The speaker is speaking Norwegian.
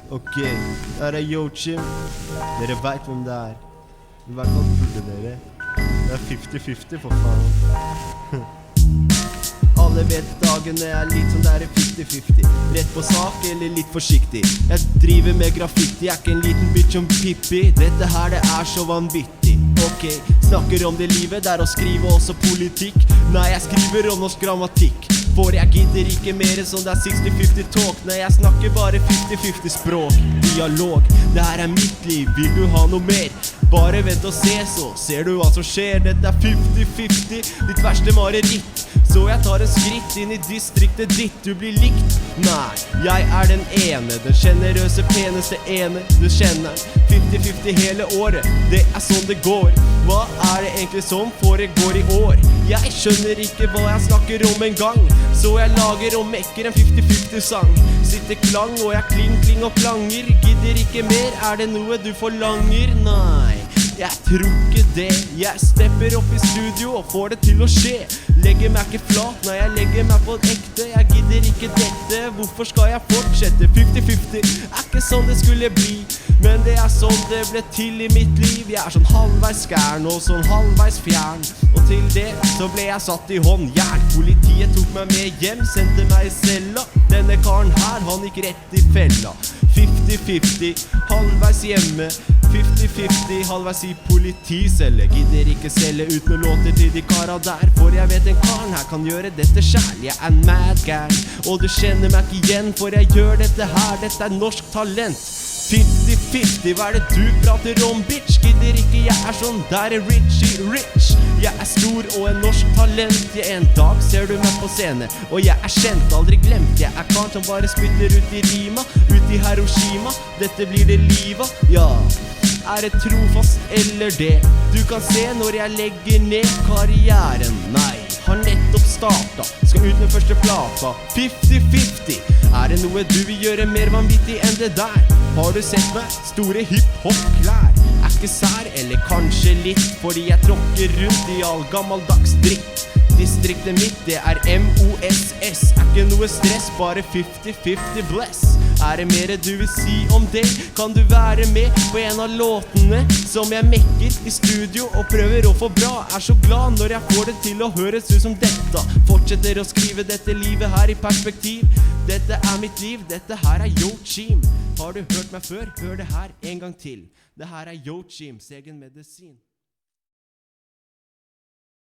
Ok, her Yochim. Dere vet hvem det er. I hvert fall burde dere. Det er 50-50 for faen. Alle vet dagen er litt sånn der 50-50. Rett på sak eller litt forsiktig. Jeg driver med graffiti, jeg er ikke en liten bitch om Pippi. Dette her det er så vanvittig. Ok, snakker om det livet, det er å skrive også politikk. Nei, jeg skriver om norsk grammatikk. For jeg gidder ikke mer sånn det er 60-50 talk. Nei, jeg snakker bare 50-50 språk. Dialog, det her er mitt liv, vil du ha noe mer? Bare vent og se, så ser du hva som skjer. Dette er 50-50, ditt verste mareritt. Så jeg tar en skritt inn i distriktet ditt. Du blir likt? Nei, jeg er den ene, den generøse, peneste ene du kjenner. 50-50 hele året, det er sånn det går. Hva er det egentlig som foregår i år? Jeg skjønner ikke hva jeg snakker om en gang. Så jeg lager og mekker en 50-50 sang. Sitter klang og jeg kling og klanger. Gidder ikke mer, er det noe du forlanger? Nei, jeg tror ikke det. Jeg stepper opp i studio og får det til å skje. Legger meg ikke flat, nei jeg legger meg på det ekte. Jeg gidder ikke dette, hvorfor skal jeg fortsette? 50-50 er ikke sånn det skulle bli, men det er sånn det ble til i mitt liv. Jeg er sånn halvveis skærn og sånn halvveis fjern, og til det så ble jeg satt i håndjern. Politiet tok meg med hjem, sendte meg i cella. Denne karen her, han gikk rett i fella. 50-50, halvveis hjemme. 50-50, halvveis i politicelle. Gidder ikke selge ut med låter til de kara der, for jeg vet en karen her kan gjøre dette selv. Jeg er en mad gang, og du kjenner meg ikke igjen, for jeg gjør dette her, dette er norsk talent. 50-50, hva er det du prater om, bitch? Gidder ikke, jeg er sånn der Richie Rich. Jeg er stor og en norsk talent. En dag ser du meg på scene, og jeg er kjent, aldri glemt. Jeg er karen som bare spytter ut i rima, ut i Hiroshima. Dette blir det livet, ja. Er det trofast eller det? Du kan se når jeg legger ned karrieren. Nei, har nettopp startet, skal ut med første plata. 50-50, er det noe du vil gjøre mer vanvittig enn det der? Har du sett meg? Store hip-hop-klær. Er ikke sær, eller kanskje litt, fordi jeg tråkker rundt i all gammeldags dritt. Distriktet mitt, det er MOSS. Er ikke noe stress, bare 50-50 bless. Er det mer du vil si om det? Kan du være med på en av låtene som jeg mekker i studio og prøver å få bra? Er så glad når jeg får det til å høres ut som dette. Fortsetter å skrive dette livet her i perspektiv. Dette er mitt liv, dette her er Yochim. Har du hørt meg før? Hør det her en gang til. Det her er Yochims egen medisin.